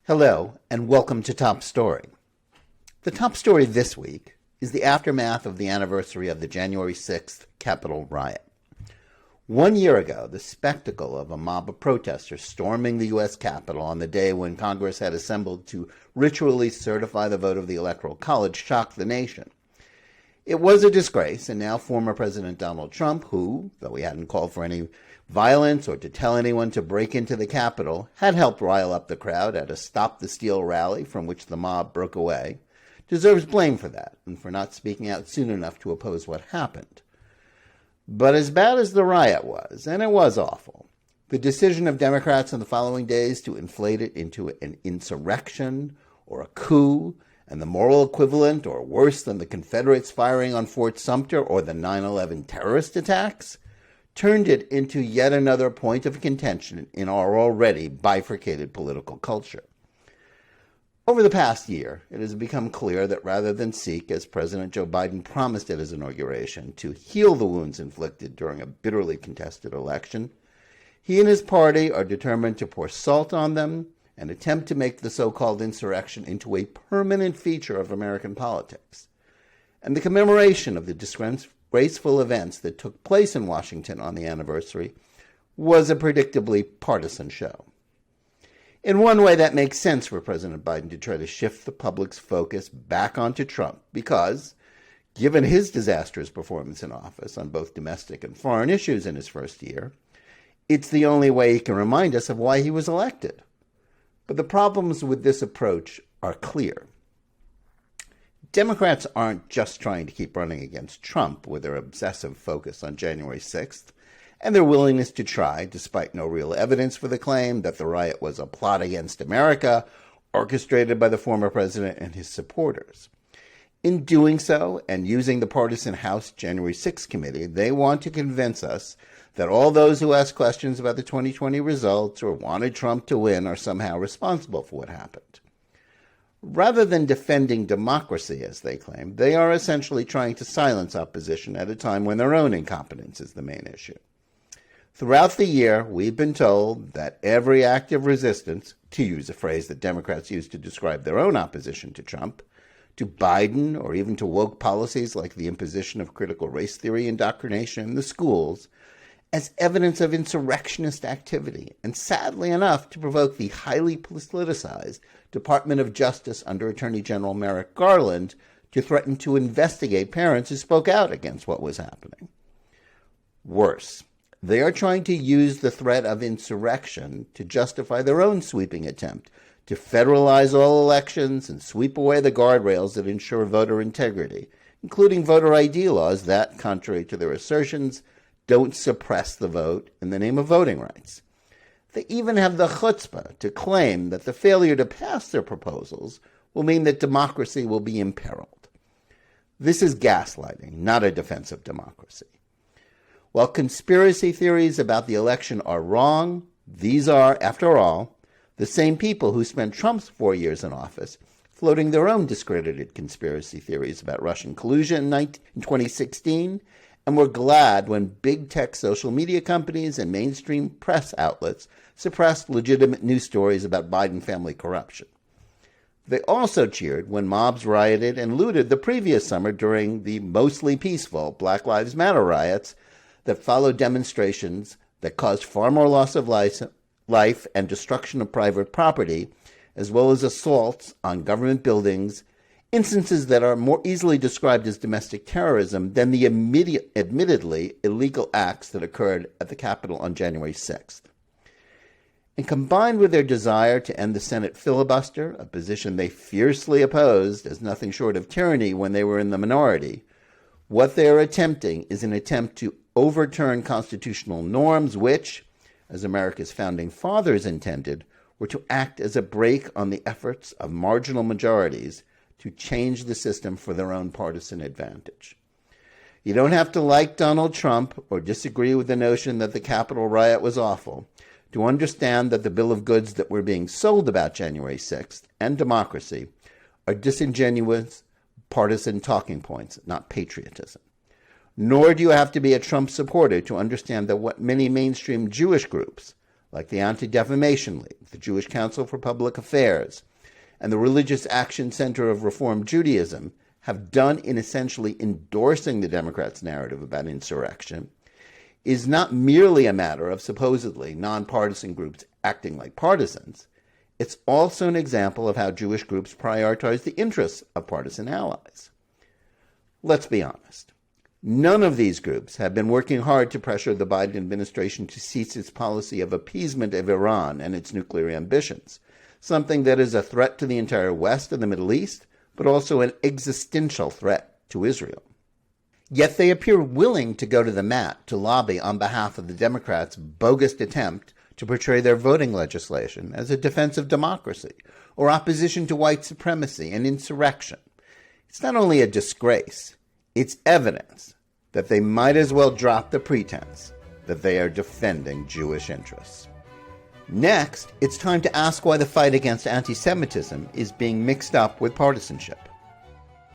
Hello, and welcome to Top Story. The top story this week is the aftermath of the anniversary of the January 6th Capitol riot. 1 year ago, the spectacle of a mob of protesters storming the U.S. Capitol on the day when Congress had assembled to ritually certify the vote of the Electoral College shocked the nation. It was a disgrace, and now former President Donald Trump, who, though he hadn't called for any violence or to tell anyone to break into the Capitol, had helped rile up the crowd at a Stop the Steal rally from which the mob broke away, deserves blame for that and for not speaking out soon enough to oppose what happened. But as bad as the riot was, and it was awful, the decision of Democrats in the following days to inflate it into an insurrection or a coup, and the moral equivalent or worse than the Confederates firing on Fort Sumter or the 9/11 terrorist attacks, turned it into yet another point of contention in our already bifurcated political culture. Over the past year, it has become clear that rather than seek, as President Joe Biden promised at his inauguration, to heal the wounds inflicted during a bitterly contested election, he and his party are determined to pour salt on them and attempt to make the so-called insurrection into a permanent feature of American politics. And the commemoration of the disgraceful events that took place in Washington on the anniversary was a predictably partisan show. In one way, that makes sense for President Biden to try to shift the public's focus back onto Trump because, given his disastrous performance in office on both domestic and foreign issues in his first year, it's the only way he can remind us of why he was elected. But the problems with this approach are clear. Democrats aren't just trying to keep running against Trump with their obsessive focus on January 6th and their willingness to try, despite no real evidence for the claim, that the riot was a plot against America orchestrated by the former president and his supporters. In doing so, and using the partisan House January 6th committee, they want to convince us that all those who asked questions about the 2020 results or wanted Trump to win are somehow responsible for what happened. Rather than defending democracy, as they claim, they are essentially trying to silence opposition at a time when their own incompetence is the main issue. Throughout the year, we've been told that every act of resistance, to use a phrase that Democrats use to describe their own opposition to Trump, to Biden, or even to woke policies like the imposition of critical race theory indoctrination in the schools, as evidence of insurrectionist activity, and sadly enough, to provoke the highly politicized Department of Justice under Attorney General Merrick Garland to threaten to investigate parents who spoke out against what was happening. Worse, they are trying to use the threat of insurrection to justify their own sweeping attempt to federalize all elections and sweep away the guardrails that ensure voter integrity, including voter ID laws that, contrary to their assertions, don't suppress the vote in the name of voting rights. They even have the chutzpah to claim that the failure to pass their proposals will mean that democracy will be imperiled. This is gaslighting, not a defense of democracy. While conspiracy theories about the election are wrong, these are, after all, the same people who spent Trump's 4 years in office floating their own discredited conspiracy theories about Russian collusion in 2016, and were glad when big tech social media companies and mainstream press outlets suppressed legitimate news stories about Biden family corruption. They also cheered when mobs rioted and looted the previous summer during the mostly peaceful Black Lives Matter riots that followed demonstrations that caused far more loss of life and destruction of private property, as well as assaults on government buildings, instances that are more easily described as domestic terrorism than the admittedly illegal acts that occurred at the Capitol on January 6th. And combined with their desire to end the Senate filibuster, a position they fiercely opposed as nothing short of tyranny when they were in the minority, what they are attempting is an attempt to overturn constitutional norms which, as America's founding fathers intended, were to act as a brake on the efforts of marginal majorities to change the system for their own partisan advantage. You don't have to like Donald Trump or disagree with the notion that the Capitol riot was awful to understand that the bill of goods that were being sold about January 6th and democracy are disingenuous partisan talking points, not patriotism. Nor do you have to be a Trump supporter to understand that what many mainstream Jewish groups, like the Anti-Defamation League, the Jewish Council for Public Affairs, and the Religious Action Center of Reform Judaism, have done in essentially endorsing the Democrats' narrative about insurrection, is not merely a matter of supposedly nonpartisan groups acting like partisans. It's also an example of how Jewish groups prioritize the interests of partisan allies. Let's be honest. None of these groups have been working hard to pressure the Biden administration to cease its policy of appeasement of Iran and its nuclear ambitions, something that is a threat to the entire West and the Middle East, but also an existential threat to Israel. Yet they appear willing to go to the mat to lobby on behalf of the Democrats' bogus attempt to portray their voting legislation as a defense of democracy or opposition to white supremacy and insurrection. It's not only a disgrace, it's evidence that they might as well drop the pretense that they are defending Jewish interests. Next, it's time to ask why the fight against anti-Semitism is being mixed up with partisanship.